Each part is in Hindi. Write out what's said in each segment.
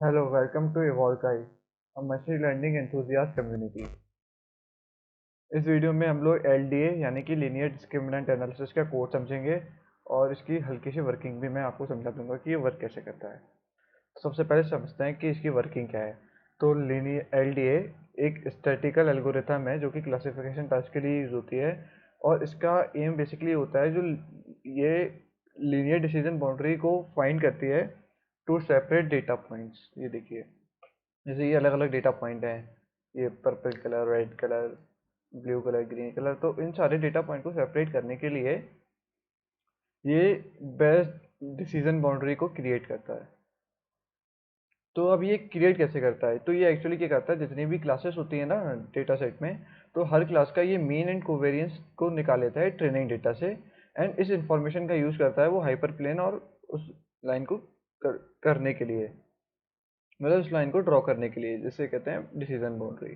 Hello, welcome to Evolkai, a machine learning enthusiast community. इस वीडियो में हम लोग LDA यानी कि लीनियर डिस्क्रिमिनेंट एनालिसिस का कोड समझेंगे और इसकी हल्की सी वर्किंग भी मैं आपको समझा दूंगा कि ये वर्क कैसे करता है। सबसे पहले समझते हैं कि इसकी वर्किंग क्या है। तो लीनियर LDA एक स्टैटिकल एल्गोरिथम है जो कि क्लासिफिकेशन टास्क के लिए यूज होती है और इसका एम बेसिकली होता है जो ये लीनियर डिसीजन बाउंड्री को फाइंड करती है टू सेपरेट डेटा पॉइंट्स। ये देखिए, जैसे ये अलग अलग डेटा पॉइंट हैं, ये purple colour, red colour, blue colour, green colour. तो इन सारे डेटा पॉइंट को सेपरेट करने के लिए ये बेस्ट डिसीजन बाउंड्री को क्रिएट करता है। तो अब ये क्रिएट कैसे करता है? तो ये एक्चुअली क्या करता है, जितनी भी क्लासेस होती है ना डेटा सेट में, तो हर क्लास का ये मीन एंड कोवेरियंस को निकाल लेता है ट्रेनिंग डेटा से। एंड इस इंफॉर्मेशन का यूज करता है वो हाइपर प्लेन और उस लाइन को करने के लिए, मतलब उस लाइन को ड्रॉ करने के लिए, जिसे कहते हैं decision boundary.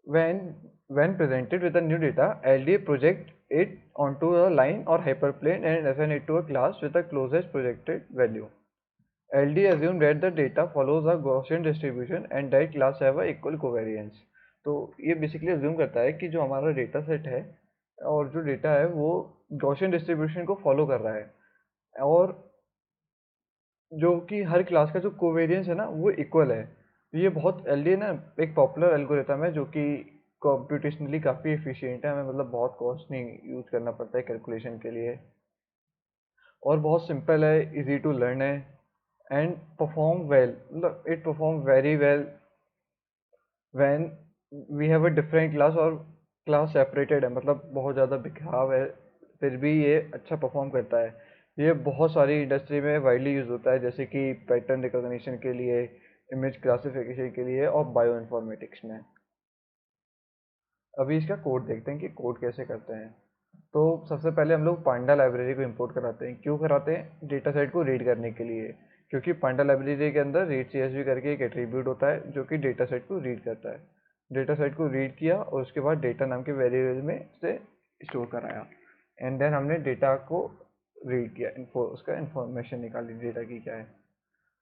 When presented with a new data, LDA project it onto a line or hyperplane and assign it to a class with the closest projected value. LDA assume that the data follows a Gaussian distribution and that class have a equal covariance. तो ये बेसिकली अज्यूम करता है कि जो हमारा डेटा सेट है और जो डेटा है वो गॉसियन डिस्ट्रीब्यूशन को फॉलो कर रहा है और जो कि हर क्लास का जो कोवेरियंस है ना वो इक्वल है। ये बहुत एलडीए ना एक पॉपुलर एल्गोरिथम है जो कि कंप्यूटेशनली काफ़ी एफिशिएंट है, हमें मतलब बहुत कॉस्ट नहीं यूज़ करना पड़ता है कैलकुलेशन के लिए, और बहुत सिंपल है, इजी टू लर्न है एंड परफॉर्म वेल, मतलब it perform very well when we have a different class और क्लास सेपरेटेड है, मतलब बहुत ज़्यादा बिखराव है फिर भी ये अच्छा परफॉर्म करता है। ये बहुत सारी इंडस्ट्री में वाइडली यूज़ होता है, जैसे कि पैटर्न रिकॉग्निशन के लिए, इमेज क्लासिफिकेशन के लिए और बायो इन्फॉर्मेटिक्स में। अभी इसका कोड देखते हैं कि कोड कैसे करते हैं। तो सबसे पहले हम लोग पांडा लाइब्रेरी को इंपोर्ट कराते हैं। क्यों कराते हैं? डेटा सेट को रीड करने के लिए, क्योंकि पांडा लाइब्रेरी के अंदर रीड CSV करके एक एट्रीब्यूट होता है जो कि डेटा सेट को रीड करता है। डेटा सेट को रीड किया और उसके बाद डेटा नाम के वेरिएबल में से स्टोर कराया एंड देन हमने डेटा को रीड किया, उसका इन्फॉर्मेशन निकाली डेटा की क्या है।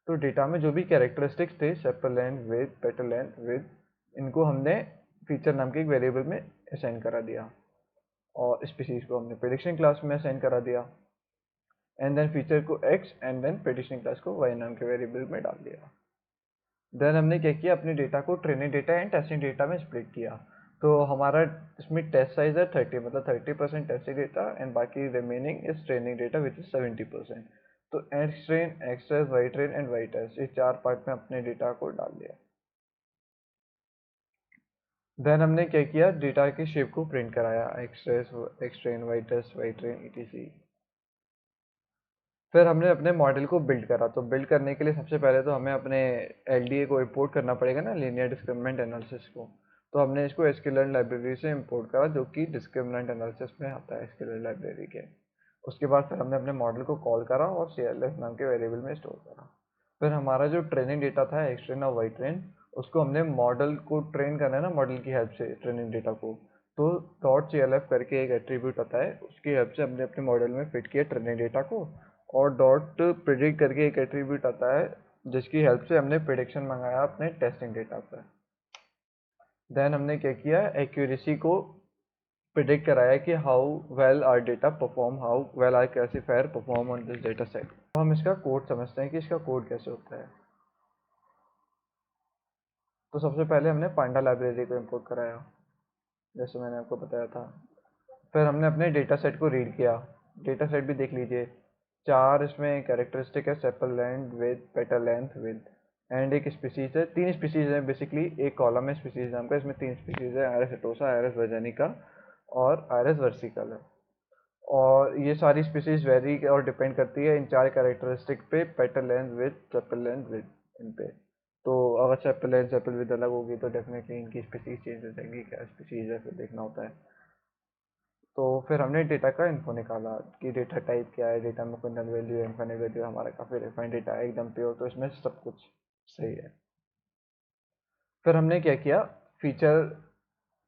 तो डेटा में जो भी कैरेक्टरिस्टिक्स थे, sepal length, width, petal length, width, इनको हमने फीचर नाम के एक वेरिएबल में असाइन करा दिया और स्पीसीज को हमने प्रेडिक्शन क्लास में असाइन करा दिया एंड देन फीचर को x and then prediction class को y नाम के वेरिएबल में डाल दिया। देन हमने क्या किया, अपने डेटा को training data and testing data में स्प्लिट किया। तो हमारा इसमें टेस्ट साइज है 30, मतलब 30% टेस्टिंग डेटा एंड बाकी remaining is training data which is 70%। तो X train, X test, Y train and Y test, ये चार पार्ट में अपने डेटा को डाल दिया। देन हमने क्या किया, डेटा की शेप को प्रिंट कराया, X test, X train, Y test, Y train, etc। फिर हमने अपने मॉडल को बिल्ड करा। तो बिल्ड करने के लिए सबसे पहले तो हमें अपने LDA को इंपोर्ट करना पड़ेगा ना, लीनियर डिस्क्रिमिनेंट एनालिसिस को। तो हमने इसको sklearn लाइब्रेरी से इंपोर्ट करा जो कि डिस्क्रिमिनेंट एनालिसिस में आता है sklearn लाइब्रेरी के। उसके बाद फिर हमने अपने मॉडल को कॉल करा और CLF नाम के वेरिएबल में स्टोर करा। फिर हमारा जो ट्रेनिंग डेटा था एक्स ट्रेन और वाई ट्रेन, उसको हमने मॉडल को ट्रेन करना है ना मॉडल की हेल्प से, ट्रेनिंग डेटा को। तो .clf करके एक एट्रीब्यूट आता है, उसकी हेल्प से हमने अपने मॉडल में फिट किया ट्रेनिंग डेटा को। और डॉट प्रिडिक्ट करके एक एट्रीब्यूट आता है जिसकी हेल्प से हमने प्रिडिक्शन मंगाया अपने टेस्टिंग डेटा पर। देन हमने क्या किया, एक्यूरेसी को प्रिडिक्ट कराया कि how well are data perform, how well are classifier perform on this data set. तो हम इसका कोड समझते हैं कि इसका कोड कैसे होता है। तो सबसे पहले हमने पांडा लाइब्रेरी को इंपोर्ट कराया, जैसे मैंने आपको बताया था। फिर हमने अपने डेटा सेट को रीड किया। डेटा सेट भी देख लीजिए, चार इसमें कैरेक्टरिस्टिक है, sepal length, width, petal length, width and एक स्पीसीज है। तीन स्पीसीज है बेसिकली, एक कॉलम है स्पीसीज नाम का, इसमें तीन स्पीसीज है, आयरस एटोसा, आयरस वर्जिनिका और आयरस वर्सिकल है। और ये सारी स्पीसीज वेरी और डिपेंड करती है इन चार कैरेक्टरिस्टिक पे, petal length, width, sepal length, width, इन पे। तो अगर सेपल लेंथ, सेपल विड्थ अलग होगी तो डेफिनेटली इनकी स्पीसीज चेंज हो जाएंगी, क्या स्पीसीज है फिर देखना होता है। तो फिर हमने डेटा का इन्फो निकाला कि डेटा टाइप क्या है, डेटा में कोई नल वैल्यू है, इनफाइनाइट वैल्यू, हमारा काफ़ी रिफाइंड डेटा है एकदम प्योर, तो इसमें सब कुछ सही है। फिर हमने क्या किया, फीचर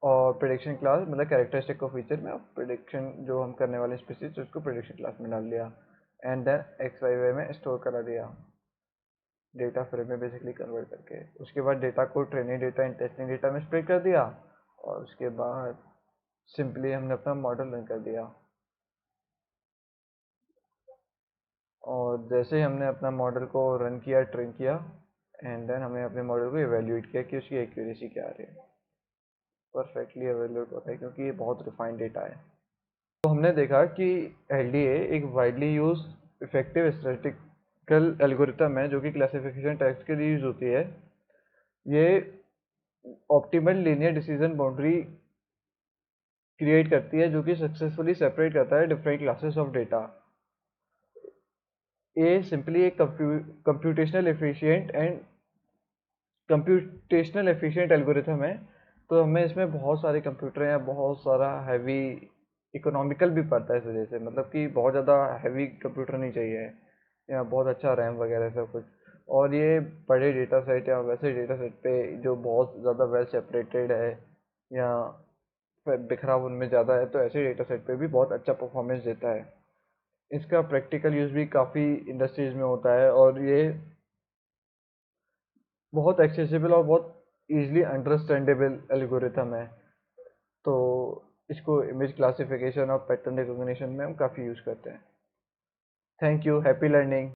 और प्रिडिक्शन क्लास, मतलब कैरेक्टरिस्टिक को फीचर में और प्रिडिक्शन जो हम करने वाले स्पीसीज उसको प्रिडिक्शन क्लास में डाल दिया। एंड देन XYY में स्टोर करा दिया, डेटा फ्रेम में बेसिकली कन्वर्ट करके। उसके बाद डेटा को training data and testing data में स्प्लिट कर दिया, और उसके बाद सिंपली हमने अपना मॉडल रन कर दिया। और जैसे ही हमने अपना मॉडल को रन किया, ट्रेन किया, एंड देन हमने अपने मॉडल को इवेल्यूएट किया कि उसकी एक्यूरेसी क्या आ रही है। परफेक्टली इवेल्यूएट होता है क्योंकि ये बहुत रिफाइंड डेटा है। तो हमने देखा कि LDA एक widely use effective statistical algorithm है जो कि क्लासिफिकेशन टेक्स्ट के लिए यूज होती है। ये optimal linear decision boundary create करती है जो कि सक्सेसफुली सेपरेट करता है डिफरेंट क्लासेस ऑफ डेटा। ये सिंपली एक कंप्यूटेशनल एफिशिएंट एल्गोरिथम है। तो हमें इसमें बहुत सारे कंप्यूटर या बहुत सारा हैवी इकोनॉमिकल भी पड़ता है इस वजह से, मतलब कि बहुत ज़्यादा हैवी कंप्यूटर नहीं चाहिए या बहुत अच्छा रैम वगैरह सब कुछ। और ये बड़े डेटा सेट या वैसे डेटा सेट पे जो बहुत ज़्यादा वेल सेपरेटेड है या बिखराव उनमें ज़्यादा है, तो ऐसे डेटा सेट पे भी बहुत अच्छा परफॉर्मेंस देता है। इसका प्रैक्टिकल यूज़ भी काफ़ी इंडस्ट्रीज़ में होता है, और ये बहुत एक्सेसिबल और बहुत ईजिली अंडरस्टैंडेबल एल्गोरिथम है। तो इसको इमेज क्लासिफिकेशन और पैटर्न रिकॉग्निशन में हम काफ़ी यूज़ करते हैं। Thank you, happy learning.